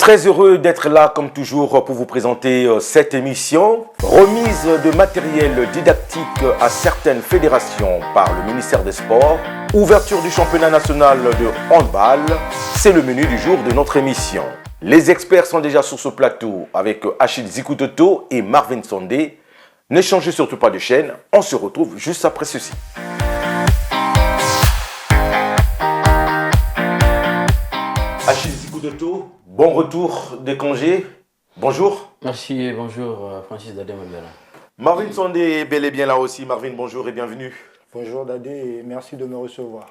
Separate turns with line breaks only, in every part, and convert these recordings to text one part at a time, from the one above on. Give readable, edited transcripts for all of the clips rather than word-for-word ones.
Très heureux d'être là comme toujours pour vous présenter cette émission. Remise de matériel didactique à certaines fédérations par le ministère des Sports. Ouverture du championnat national de handball. C'est le menu du jour de notre émission. Les experts sont déjà sur ce plateau avec Achille Zikutoto et Marvin Sondé. Ne changez surtout pas de chaîne. On se retrouve juste après ceci. Achille Zikutoto, bon retour des congés. Bonjour.
Merci et bonjour Francis Dadé Mabela.
Marvin Sondé est bel et bien là aussi. Marvin, bonjour et bienvenue.
Bonjour Dadé et merci de me recevoir.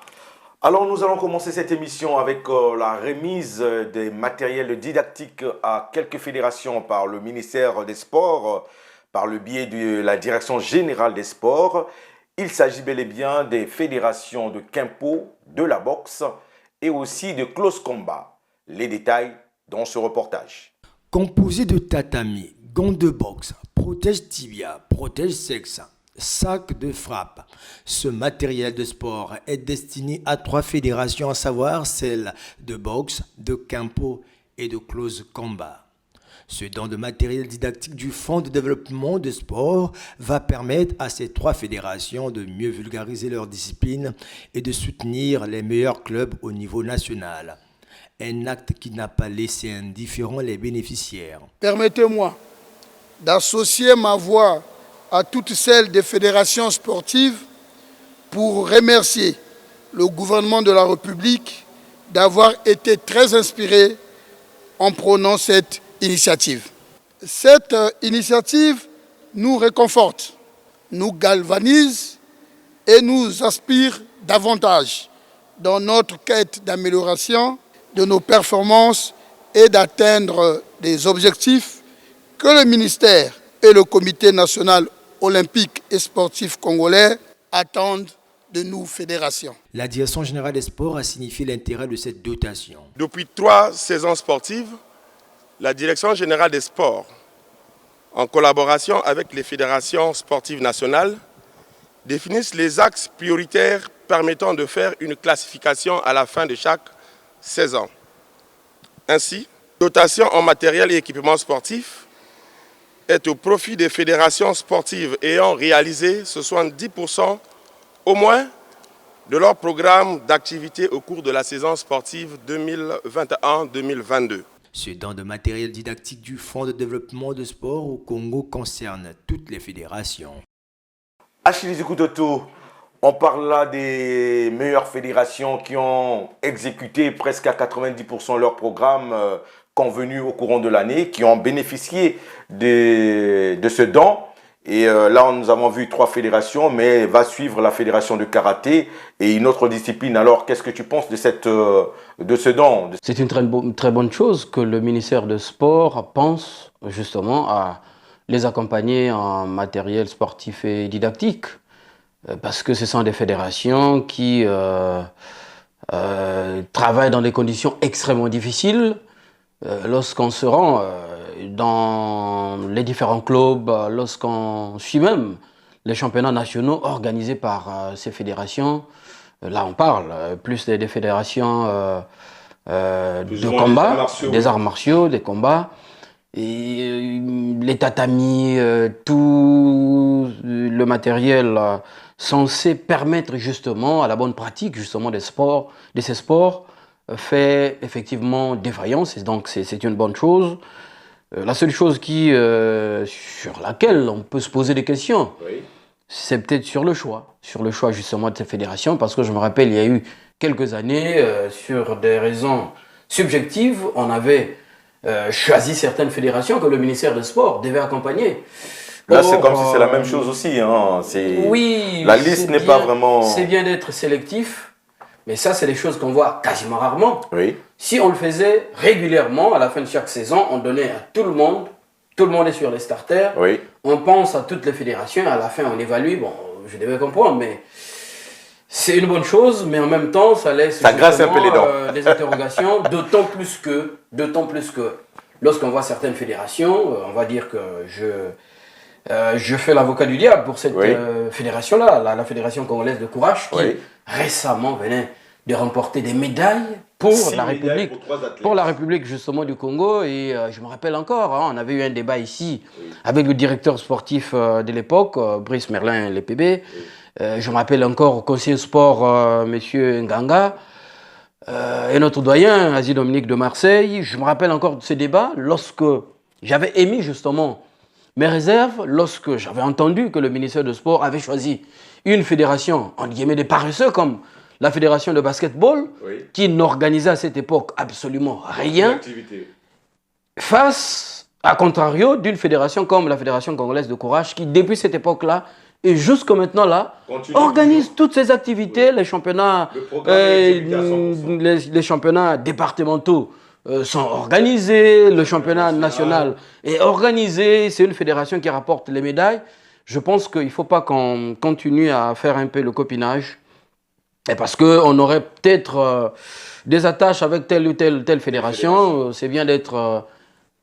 Alors nous allons commencer cette émission avec la remise des matériels didactiques à quelques fédérations par le ministère des Sports, par le biais de la Direction Générale des Sports. Il s'agit bel et bien des fédérations de Kempo, de la boxe et aussi de close combat. Les détails dans ce reportage.
Composé de tatami, gants de boxe, protège tibia, protège sexe, sac de frappe. Ce matériel de sport est destiné à 3 fédérations, à savoir celles de boxe, de Kempo et de close combat. Ce don de matériel didactique du Fonds de développement de sport va permettre à ces 3 fédérations de mieux vulgariser leur discipline et de soutenir les meilleurs clubs au niveau national. Un acte qui n'a pas laissé indifférents les bénéficiaires.
Permettez-moi d'associer ma voix à toutes celles des fédérations sportives pour remercier le gouvernement de la République d'avoir été très inspiré en prenant cette initiative. Cette initiative nous réconforte, nous galvanise et nous inspire davantage dans notre quête d'amélioration de nos performances et d'atteindre des objectifs que le ministère et le Comité national olympique et sportif congolais attendent de nous fédérations.
La Direction générale des sports a signifié l'intérêt de cette dotation.
Depuis 3 saisons sportives, la Direction générale des sports, en collaboration avec les fédérations sportives nationales, définissent les axes prioritaires permettant de faire une classification à la fin de chaque saison. Ainsi, dotation en matériel et équipement sportif est au profit des fédérations sportives ayant réalisé 70% au moins de leur programme d'activité au cours de la saison sportive 2021-2022.
Ce don de matériel didactique du Fonds de développement de sport au Congo concerne toutes les fédérations.
Achille Zikutoto, on parle là des meilleures fédérations qui ont exécuté presque à 90% leur programme convenu au courant de l'année, qui ont bénéficié de ce don. Et là, nous avons vu 3 fédérations, mais va suivre la fédération de karaté et une autre discipline. Alors, qu'est-ce que tu penses de ce don?
C'est une très bonne chose que le ministère des Sports pense justement à les accompagner en matériel sportif et didactique. Parce que ce sont des fédérations qui travaillent dans des conditions extrêmement difficiles. Lorsqu'on se rend dans les différents clubs, lorsqu'on suit même les championnats nationaux organisés par ces fédérations, là on parle plus des fédérations de combat, des arts martiaux, des combats, et les tatamis, tout le matériel censé permettre justement à la bonne pratique justement de ces sports fait effectivement défaillance, donc c'est une bonne chose. La seule chose sur laquelle on peut se poser des questions, oui, c'est peut-être sur le choix justement de ces fédérations, parce que je me rappelle, il y a eu quelques années, sur des raisons subjectives, on avait choisi certaines fédérations que le ministère des Sports devait accompagner.
Là, c'est comme si c'est la même chose aussi. Hein.
Oui,
la liste n'est pas vraiment...
C'est bien d'être sélectif, mais ça, c'est des choses qu'on voit quasiment rarement.
Oui.
Si on le faisait régulièrement, à la fin de chaque saison, on donnait à tout le monde est sur les starters,
oui,
on pense à toutes les fédérations, à la fin on évalue, bon, je devais comprendre, mais c'est une bonne chose, mais en même temps, ça laisse
un peu les dents.
Des interrogations, d'autant plus que, lorsqu'on voit certaines fédérations, on va dire que je fais l'avocat du diable pour cette fédération-là, la Fédération congolaise de courage, qui récemment venait de remporter des médailles pour
6
la
médailles
République,
pour 3 athlètes.
pour la République justement du Congo. Et je me rappelle encore, on avait eu un débat ici avec le directeur sportif de l'époque, Brice Merlin, l'EPB. Je me rappelle encore au conseiller sport, monsieur Nganga, et notre doyen, Asie Dominique de Marseille. Je me rappelle encore de ces débats lorsque j'avais émis justement mes réserves, lorsque j'avais entendu que le ministère du Sport avait choisi une fédération, entre guillemets, des paresseux comme la fédération de basketball, qui n'organisait à cette époque absolument rien, face, à contrario, d'une fédération comme la Fédération congolaise de courage, qui depuis cette époque-là, et jusqu'à maintenant là, organise toutes ces activités, les championnats, les championnats départementaux sont organisés, le championnat national est organisé, c'est une fédération qui rapporte les médailles. Je pense qu'il ne faut pas qu'on continue à faire un peu le copinage, et parce qu'on aurait peut-être des attaches avec telle ou telle fédération. C'est bien d'être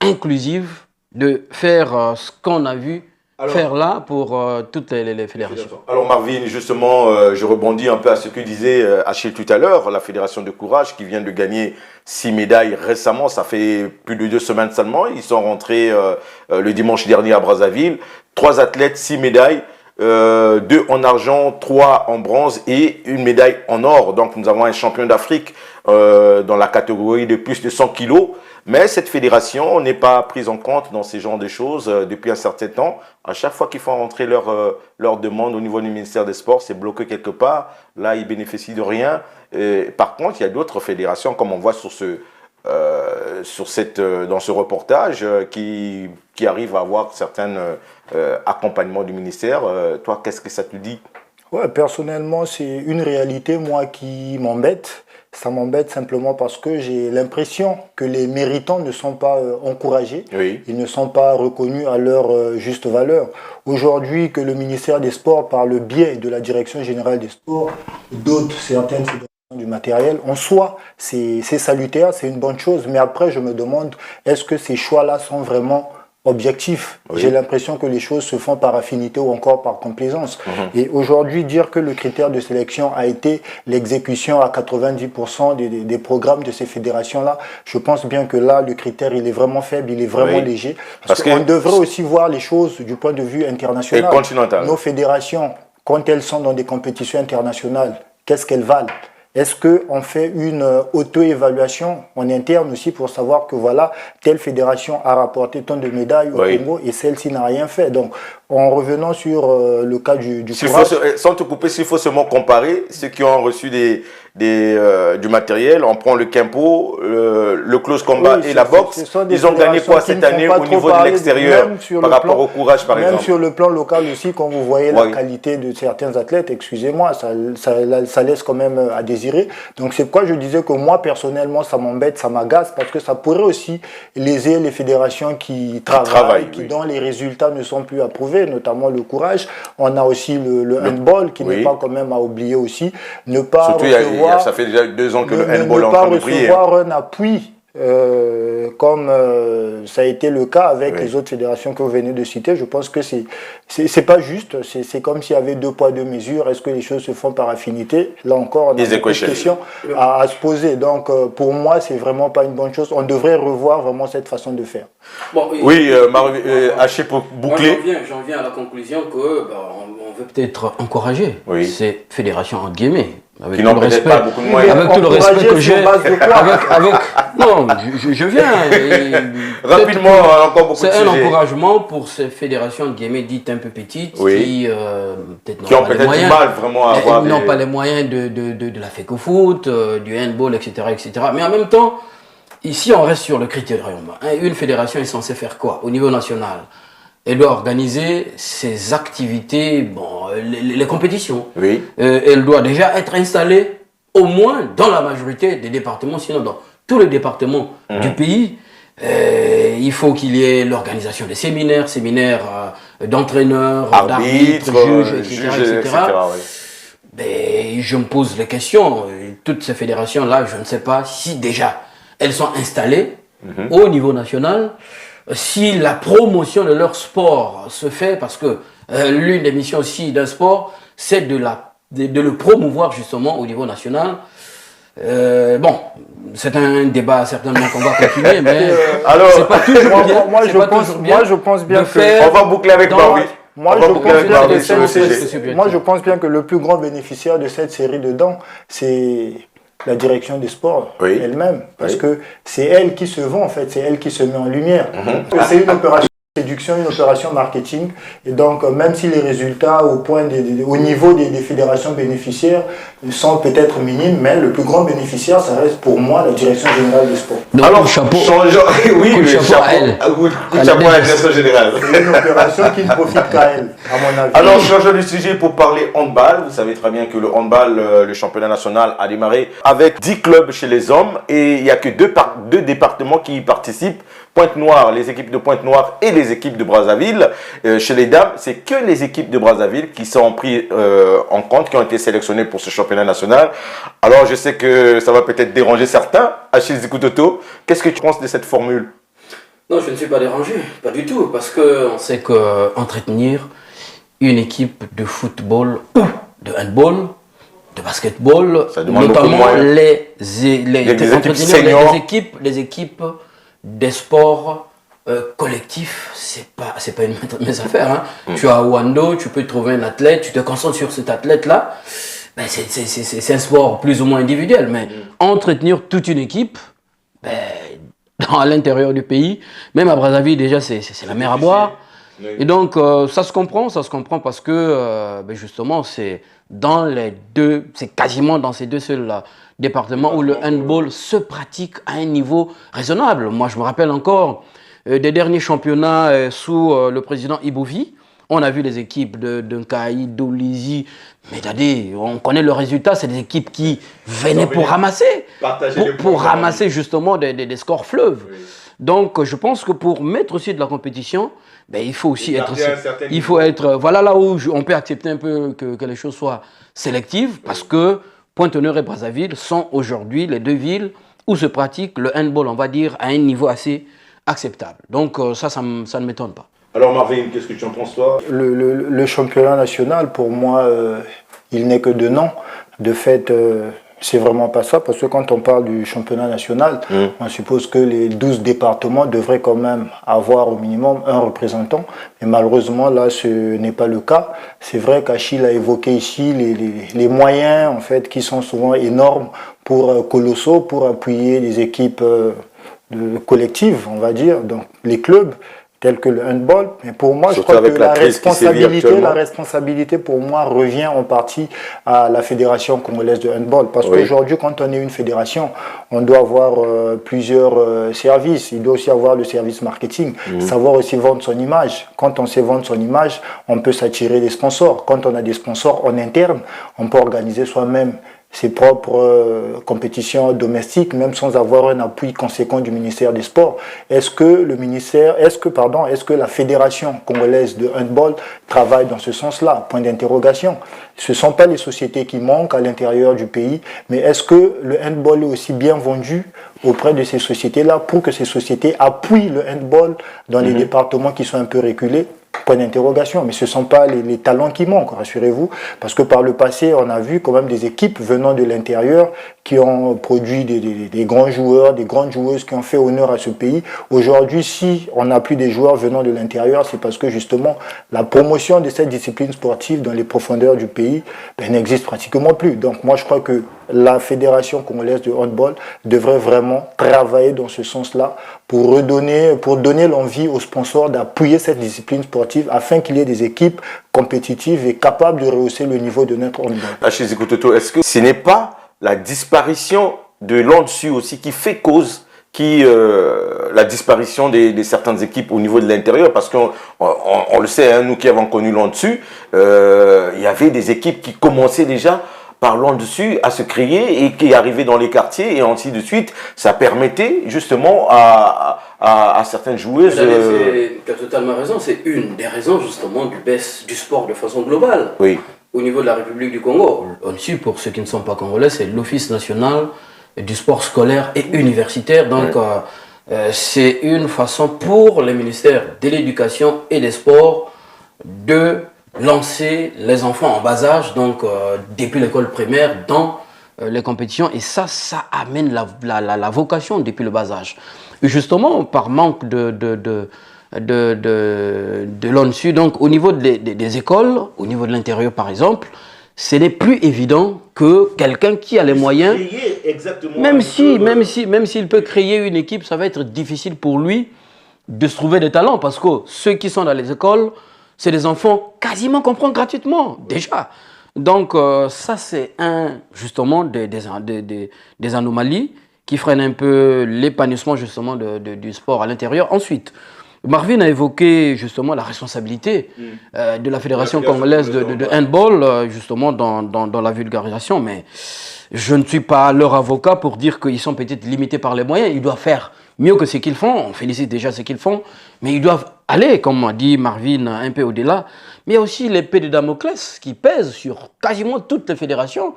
inclusive, de faire ce qu'on a vu faire là pour toutes les fédérations.
Alors Marvin, justement, je rebondis un peu à ce que disait Achille tout à l'heure, la Fédération de courage qui vient de gagner 6 médailles récemment, ça fait plus de 2 semaines seulement. Ils sont rentrés le dimanche dernier à Brazzaville. 3 athlètes, 6 médailles, 2 en argent, 3 en bronze et une médaille en or. Donc nous avons un champion d'Afrique dans la catégorie de plus de 100 kilos. Mais cette fédération n'est pas prise en compte dans ces genres de choses depuis un certain temps. À chaque fois qu'ils font rentrer leur demande au niveau du ministère des Sports, c'est bloqué quelque part. Là, ils bénéficient de rien. Par contre, il y a d'autres fédérations, comme on voit dans ce reportage, qui arrivent à avoir certains accompagnements du ministère. Toi, qu'est-ce que ça te dit?
Ouais, personnellement, c'est une réalité, moi, qui m'embête. Ça m'embête simplement parce que j'ai l'impression que les méritants ne sont pas encouragés.
Oui.
Ils ne sont pas reconnus à leur juste valeur. Aujourd'hui, que le ministère des Sports, par le biais de la Direction Générale des Sports, dote certaines fédérations du matériel, en soi, c'est salutaire, c'est une bonne chose. Mais après, je me demande, est-ce que ces choix-là sont vraiment objectif. Oui. J'ai l'impression que les choses se font par affinité ou encore par complaisance. Et aujourd'hui, dire que le critère de sélection a été l'exécution à 90% des programmes de ces fédérations-là, je pense bien que là, le critère, il est vraiment faible, il est vraiment léger. Parce qu'on devrait aussi voir les choses du point de vue international.
Et continental.
Nos fédérations, quand elles sont dans des compétitions internationales, qu'est-ce qu'elles valent? Est-ce qu'on fait une auto-évaluation en interne aussi pour savoir que voilà, telle fédération a rapporté tant de médailles au Congo et celle-ci n'a rien fait? Donc, en revenant sur le cas du courage...
Sans te couper, s'il faut seulement comparer ceux qui ont reçu du matériel, on prend le Kempo, le close combat et la boxe, ils ont gagné quoi cette année au niveau de l'extérieur par rapport au courage par exemple?
Même sur le plan local aussi, quand vous voyez la qualité de certains athlètes, excusez-moi, ça laisse quand même à désirer. Donc c'est pourquoi je disais que moi personnellement ça m'embête, ça m'agace parce que ça pourrait aussi léser les fédérations qui travaillent, dont les résultats ne sont plus approuvés, notamment le courage. On a aussi le handball qui n'est pas quand même à oublier aussi. Ne pas
surtout
recevoir,
ça fait déjà 2 ans que le handball est en
train
train de briller.
Ne pas recevoir un appui comme ça a été le cas avec les autres fédérations que vous venez de citer. Je pense que c'est pas juste. C'est comme s'il y avait 2 poids 2 mesures. Est-ce que les choses se font par affinité? Là encore, on a beaucoup de questions à se poser. Donc pour moi, c'est vraiment pas une bonne chose. On devrait revoir vraiment cette façon de faire.
Bon,
Haché pour boucler.
J'en viens à la conclusion que on veut peut-être encourager ces fédérations entre guillemets.
Qui n'ont peut-être pas beaucoup de moyens.
Avec tout le respect que j'ai. Non, je viens.
Rapidement, encore beaucoup de
sujets. C'est un
sujets.
encouragement pour ces fédérations de guillemets dites un peu petites qui
ont peut-être du mal vraiment à avoir.
Ils n'ont pas les moyens de la FECOFOOT, du handball, etc., etc. Mais en même temps, ici on reste sur le critérium. Une fédération est censée faire quoi au niveau national? Elle doit organiser ses activités, les compétitions. Oui. Elle doit déjà être installée au moins dans la majorité des départements, sinon dans tous les départements du pays. Il faut qu'il y ait l'organisation des séminaires d'entraîneurs, d'arbitres, juges, etc. Mais je me pose la question, toutes ces fédérations-là, je ne sais pas si déjà elles sont installées au niveau national. Si la promotion de leur sport se fait, parce que l'une des missions aussi d'un sport, c'est de le promouvoir justement au niveau national. Bon, c'est un débat certainement qu'on va continuer, mais
Alors,
c'est pas toujours bien.
Moi,
c'est
je
pas
pense,
toujours bien
moi, je pense bien
de
que...
faire
on va boucler avec
dans-
Barbie.
Moi,
On va
je
boucler
pense
avec
bien
Barbie
que
sur le sujet.
moi, je pense bien que le plus grand bénéficiaire de cette série de dents, c'est la direction des sports
Oui.
elle-même. Parce
Oui.
que c'est elle qui se vend, en fait, c'est elle qui se met en lumière. C'est une opération de séduction, une opération marketing. Et donc, même si les résultats au niveau des fédérations bénéficiaires sont peut-être minimes, mais le plus grand bénéficiaire, ça reste pour moi la direction générale des sports.
Donc,
Alors,
chapeau.
changeons. Oui,
Coup de
le
chapeau à elle.
Coup de
À la
chapeau à la
défense.
direction générale.
C'est une opération qui ne profite qu'à elle, à mon avis.
Alors, changeons de sujet pour parler handball. Vous savez très bien que le handball, le championnat national, a démarré avec 10 clubs chez les hommes et il n'y a que deux départements qui y participent. Pointe-Noire, les équipes de Pointe-Noire et les équipes de Brazzaville. Chez les dames, c'est que les équipes de Brazzaville qui sont pris en compte, qui ont été sélectionnées pour ce championnat national. Alors, je sais que ça va peut-être déranger certains. Achille Zikutoto, qu'est-ce que tu penses de cette formule?
Non, je ne suis pas dérangé, pas du tout, parce qu'on sait qu'entretenir une équipe de football ou de handball, de basketball,
Ça demande beaucoup de
notamment
moyens.
entretenir
équipes seniors.
les équipes des sports collectifs, c'est pas une de mes affaires. Hein. Tu as Wando, tu peux trouver un athlète, tu te concentres sur cet athlète-là. Ben, c'est un sport plus ou moins individuel, mais entretenir toute une équipe, ben, à l'intérieur du pays, même à Brazzaville déjà c'est la mer à boire. Et donc ça se comprend parce que ben justement c'est quasiment dans ces deux seuls départements où le handball se pratique à un niveau raisonnable. Moi je me rappelle encore des derniers championnats sous le président Ibouvi. On a vu les équipes de Nkaï, d'Olizi, mais on connaît le résultat, c'est des équipes qui venaient pour ramasser, pour ramasser justement des scores fleuves. Oui. Donc je pense que pour mettre aussi de la compétition, ben, il faut aussi être, voilà là où on peut accepter un peu que les choses soient sélectives, parce que Pointe-Noire et Brazzaville sont aujourd'hui les deux villes où se pratique le handball, on va dire, à un niveau assez acceptable. Donc ça ne m'étonne pas.
Alors Marvin, qu'est-ce que tu en penses toi?
Le championnat national, pour moi, il n'est que de nom. De fait, c'est vraiment pas ça, parce que quand on parle du championnat national, on suppose que les 12 départements devraient quand même avoir au minimum un représentant. Mais malheureusement, là, ce n'est pas le cas. C'est vrai qu'Achille a évoqué ici les moyens, en fait, qui sont souvent énormes, colossaux, pour appuyer les équipes collectives, on va dire, donc les clubs, tels que le handball. Mais pour moi, je crois que la responsabilité pour moi revient en partie à la Fédération congolaise de handball. Parce qu'aujourd'hui, quand on est une fédération, on doit avoir plusieurs services. Il doit aussi avoir le service marketing, savoir aussi vendre son image. Quand on sait vendre son image, on peut s'attirer des sponsors. Quand on a des sponsors en interne, on peut organiser soi-même ses propres compétitions domestiques, même sans avoir un appui conséquent du ministère des Sports. Est-ce que la Fédération congolaise de handball travaille dans ce sens-là? Point d'interrogation. Ce ne sont pas les sociétés qui manquent à l'intérieur du pays, mais est-ce que le handball est aussi bien vendu auprès de ces sociétés-là pour que ces sociétés appuient le handball dans les départements qui sont un peu reculés? Point d'interrogation, mais ce ne sont pas les talents qui manquent, rassurez-vous, parce que par le passé, on a vu quand même des équipes venant de l'intérieur qui ont produit des grands joueurs, des grandes joueuses qui ont fait honneur à ce pays. Aujourd'hui, si on n'a plus des joueurs venant de l'intérieur, c'est parce que justement, la promotion de cette discipline sportive dans les profondeurs du pays n'existe pratiquement plus. Donc moi, je crois que la Fédération congolaise de handball devrait vraiment travailler dans ce sens-là pour donner l'envie aux sponsors d'appuyer cette discipline sportive afin qu'il y ait des équipes compétitives et capables de rehausser le niveau de notre handball.
Achille Zikutoto, est-ce que ce n'est pas la disparition de l'An-Dessus aussi qui fait cause la disparition de certaines équipes au niveau de l'intérieur, parce qu'on le sait, hein, nous qui avons connu l'An-Dessus, il y avait des équipes qui commençaient déjà par l'An-Dessus à se créer et qui arrivaient dans les quartiers et ainsi de suite. Ça permettait justement à certaines joueuses...
Tu as totalement raison, c'est une des raisons justement du baisse du sport de façon globale.
Oui.
Au niveau de la République du Congo, l'ONSU, pour ceux qui ne sont pas congolais, c'est l'Office national du sport scolaire et universitaire. Donc, c'est une façon pour le ministère de l'Éducation et des Sports de lancer les enfants en bas âge, donc depuis l'école primaire, dans les compétitions. Et ça amène la vocation depuis le bas âge. Et justement, par manque de l'ONSU, donc au niveau des écoles, au niveau de l'intérieur par exemple, ce n'est plus évident que quelqu'un qui a les moyens, même s'il peut créer une équipe, ça va être difficile pour lui de se trouver des talents, parce que ceux qui sont dans les écoles, c'est des enfants quasiment qu'on prend gratuitement, déjà. Donc ça, c'est justement des anomalies qui freinent un peu l'épanouissement justement du sport à l'intérieur. Ensuite, Marvin a évoqué justement la responsabilité de la Fédération congolaise de handball, justement dans la vulgarisation, mais je ne suis pas leur avocat pour dire qu'ils sont peut-être limités par les moyens. Ils doivent faire mieux que ce qu'ils font. On félicite déjà ce qu'ils font, mais ils doivent aller, comme a dit Marvin, un peu au-delà. Mais il y a aussi l'épée de Damoclès qui pèse sur quasiment toutes les fédérations,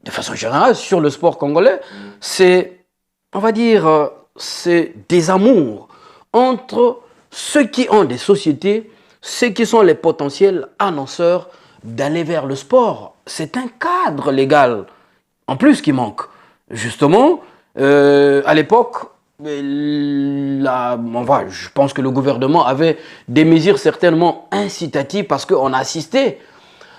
de façon générale, sur le sport congolais. C'est, on va dire, c'est des amours entre ceux qui ont des sociétés, ceux qui sont les potentiels annonceurs d'aller vers le sport. C'est un cadre légal, en plus, qui manque. Justement, à l'époque, je pense que le gouvernement avait des mesures certainement incitatives parce qu'on a assisté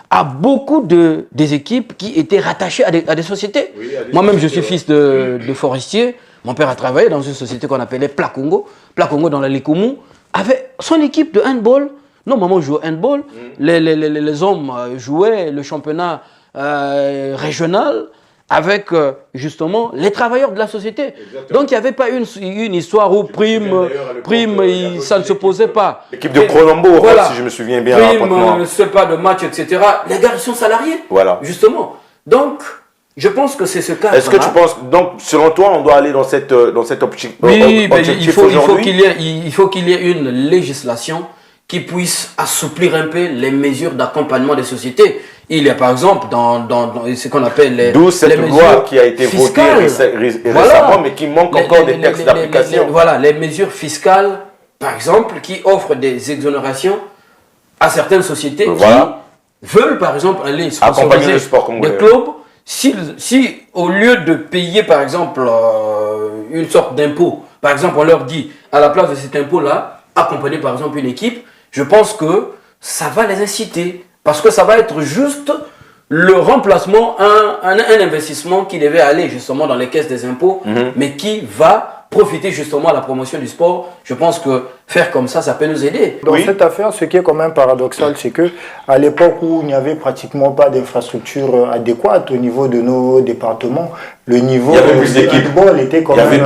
à beaucoup des équipes qui étaient rattachées à des sociétés. Oui, moi-même, je suis fils de forestier. Mon père a travaillé dans une société qu'on appelait Placongo. Placongo, dans la Likoumou, avait son équipe de handball. Non, maman jouait au handball. Les hommes jouaient le championnat régional avec justement les travailleurs de la société. Exactement. Donc il n'y avait pas une histoire où ça ne se posait pas.
L'équipe de Colombo, voilà, si je me souviens bien.
Prime, c'est pas de match, etc. Les gars sont salariés. Voilà. Justement. Donc, je pense que c'est ce cas.
Est-ce que tu penses, donc, selon toi, on doit aller dans cette optique?
Oui, mais il faut qu'il y ait une législation qui puisse assouplir un peu les mesures d'accompagnement des sociétés. Il y a par exemple dans ce qu'on appelle les
D'où cette loi qui a été votée récemment, mais qui manque encore des textes d'application.
Voilà, les mesures fiscales, par exemple, qui offrent des exonérations à certaines sociétés qui veulent, par exemple, aller sponsoriser des clubs. Si au lieu de payer, par exemple, une sorte d'impôt, par exemple, on leur dit, à la place de cet impôt-là, accompagner, par exemple, une équipe, je pense que ça va les inciter. Parce que ça va être juste le remplacement, un investissement qui devait aller justement dans les caisses des impôts, mais qui va profiter justement à la promotion du sport. Je pense que faire comme ça peut nous aider.
Dans cette affaire, ce qui est quand même paradoxal, c'est que à l'époque où il n'y avait pratiquement pas d'infrastructure adéquate au niveau de nos départements, le niveau de football était quand même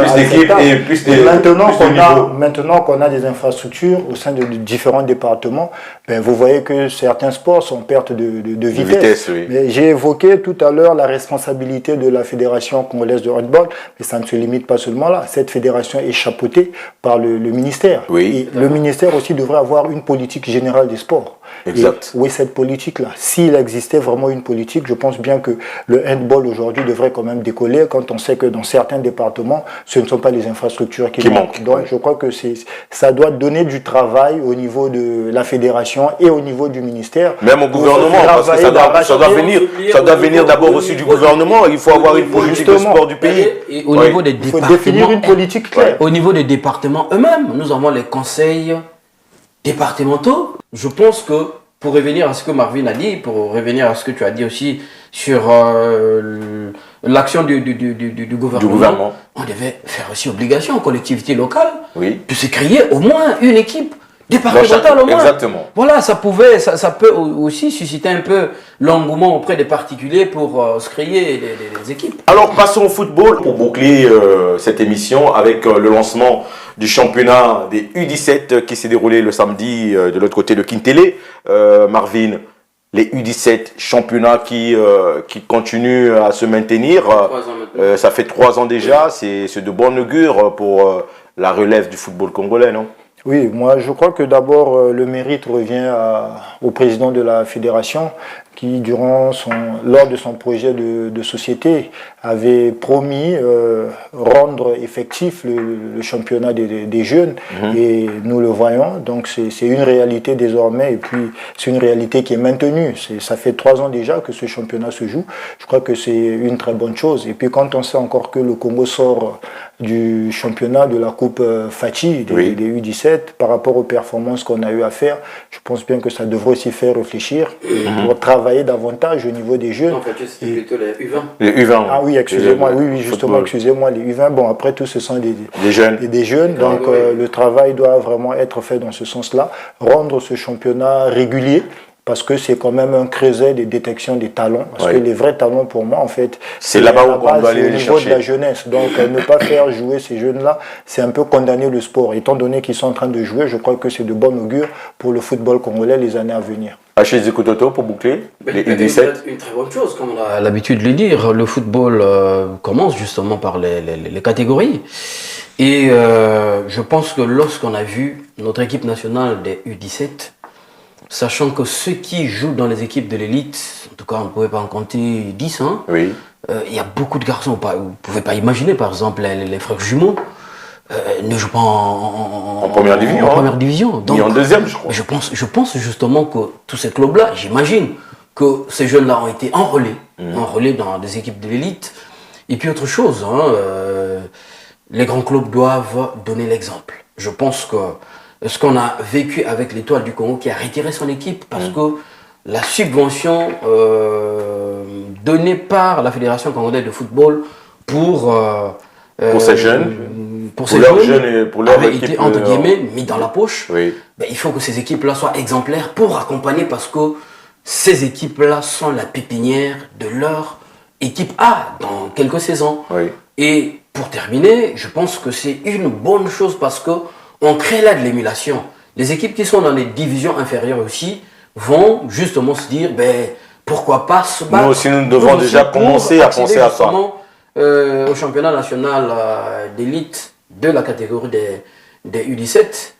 maintenant qu'on a des infrastructures au sein de différents départements, ben vous voyez que certains sports sont en perte de vitesse. Mais j'ai évoqué tout à l'heure la responsabilité de la Fédération congolaise de handball, mais ça ne se limite pas seulement là. Cette fédération est chapeautée par le ministère. Et le ministère aussi devrait avoir une politique générale des sports.
Exact.
Et où est cette politique-là? S'il existait vraiment une politique, je pense bien que le handball aujourd'hui devrait quand même décoller quand on sait que dans certains départements, ce ne sont pas les infrastructures qui manquent. Donc je crois que ça doit donner du travail au niveau de la fédération et au niveau du ministère.
Même au gouvernement, parce que ça doit venir d'abord aussi du gouvernement. Il faut avoir une politique de sport du pays.
Et au niveau des départements,
il faut définir une politique claire.
Au niveau des départements eux-mêmes, nous avons les conseils départementaux. Je pense que, pour revenir à ce que Marvin a dit, pour revenir à ce que tu as dit aussi sur l'action du gouvernement, on devait faire aussi obligation aux collectivités locales de se créer au moins une équipe départementale au moins.
Exactement.
Voilà, ça peut aussi susciter un peu l'engouement auprès des particuliers pour se créer des équipes.
Alors passons au football pour boucler cette émission avec le lancement du championnat des U17 qui s'est déroulé le samedi de l'autre côté de Kintele. Marvin, les U17 championnats qui continuent à se maintenir. Ça fait 3 ans déjà, c'est de bon augure pour la relève du football congolais, non?
Oui, moi je crois que d'abord le mérite revient au président de la fédération qui, lors de son projet de société, avait promis rendre effectif le championnat des jeunes. Et nous le voyons. Donc c'est une réalité désormais. Et puis c'est une réalité qui est maintenue. Ça fait 3 ans déjà que ce championnat se joue. Je crois que c'est une très bonne chose. Et puis quand on sait encore que le Congo sort du championnat de la Coupe Fachi des U17 par rapport aux performances qu'on a eu à faire, je pense bien que ça devrait aussi faire réfléchir pour travailler davantage au niveau des jeunes.
En fait, c'était plutôt les U20.
Les U20.
Ah oui, excusez-moi, oui, justement, excusez-moi, les U20. Bon, après tout, ce sont des jeunes. Donc le travail doit vraiment être fait dans ce sens-là, rendre ce championnat régulier. Parce que c'est quand même un creuset de détection des talents. Parce que les vrais talents, pour moi, en fait,
c'est là-bas où on doit aller les chercher.
Au niveau de la jeunesse. Donc, ne pas faire jouer ces jeunes-là, c'est un peu condamner le sport. Étant donné qu'ils sont en train de jouer, je crois que c'est de bon augure pour le football congolais les années à venir.
Achille Zikototo, pour boucler, les U17.
Une très bonne chose, comme on a l'habitude de le dire. Le football commence justement par les catégories. Et je pense que lorsqu'on a vu notre équipe nationale des U17, sachant que ceux qui jouent dans les équipes de l'élite, en tout cas on ne pouvait pas en compter 10, hein, il y a beaucoup de garçons, vous ne pouvez pas imaginer par exemple les frères jumeaux ne jouent pas en première division.
En
première division.
Donc, ni en deuxième, je crois.
Je pense justement que tous ces clubs-là, j'imagine que ces jeunes-là ont été enrôlés dans des équipes de l'élite. Et puis autre chose, hein, les grands clubs doivent donner l'exemple. Je pense que ce qu'on a vécu avec l'Étoile du Congo qui a retiré son équipe parce que la subvention donnée par la Fédération congolaise de football pour
ces jeunes,
pour leurs jeunes
et pour leur
avait
équipe,
été entre guillemets mis dans la poche.
Ben,
il faut que ces équipes-là soient exemplaires pour accompagner parce que ces équipes-là sont la pépinière de leur équipe A dans quelques saisons. Et pour terminer, je pense que c'est une bonne chose parce que on crée là de l'émulation. Les équipes qui sont dans les divisions inférieures aussi vont justement se dire, pourquoi pas se battre.
Nous aussi, nous devons déjà commencer à penser à ça.
Au championnat national d'élite de la catégorie des U17.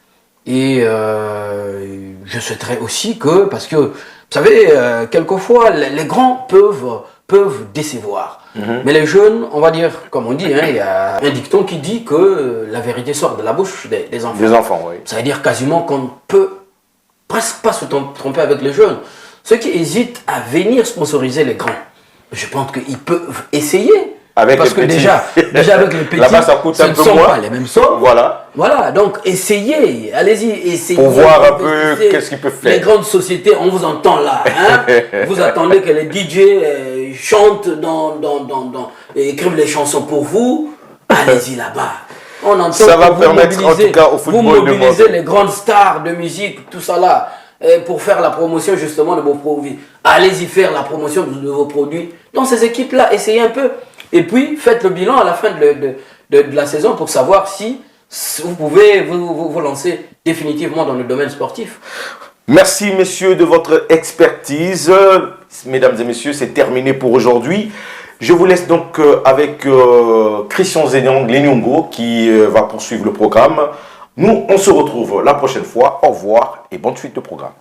Et je souhaiterais aussi que, parce que, vous savez, quelquefois, les grands peuvent décevoir. Mais les jeunes, on va dire, comme on dit, il y a un dicton qui dit que la vérité sort de la bouche des enfants.
Des enfants, oui.
Ça veut dire quasiment qu'on ne peut presque pas se tromper avec les jeunes. Ceux qui hésitent à venir sponsoriser les grands, je pense qu'ils peuvent essayer. Parce que déjà avec les petits,
là-bas, ça coûte
ce
un
ne
peu
sont
moins.
pas les mêmes sommes. Voilà, donc essayez, allez-y, essayez.
Pour voir un peu qu'est-ce qu'ils peuvent faire.
Les grandes sociétés, on vous entend là. Hein? Vous attendez que les DJ chantent et écrivent les chansons pour vous. Allez-y là-bas. On entend
ça va permettre en tout cas au football
vous mobilisez les grandes stars de musique, tout ça là, pour faire la promotion justement de vos produits. Allez-y faire la promotion de vos produits dans ces équipes-là. Essayez un peu. Et puis, faites le bilan à la fin de la saison pour savoir si vous pouvez vous lancer définitivement dans le domaine sportif.
Merci, messieurs, de votre expertise. Mesdames et messieurs, c'est terminé pour aujourd'hui. Je vous laisse donc avec Christian Zenyang Lenyongo qui va poursuivre le programme. Nous, on se retrouve la prochaine fois. Au revoir et bonne suite de programme.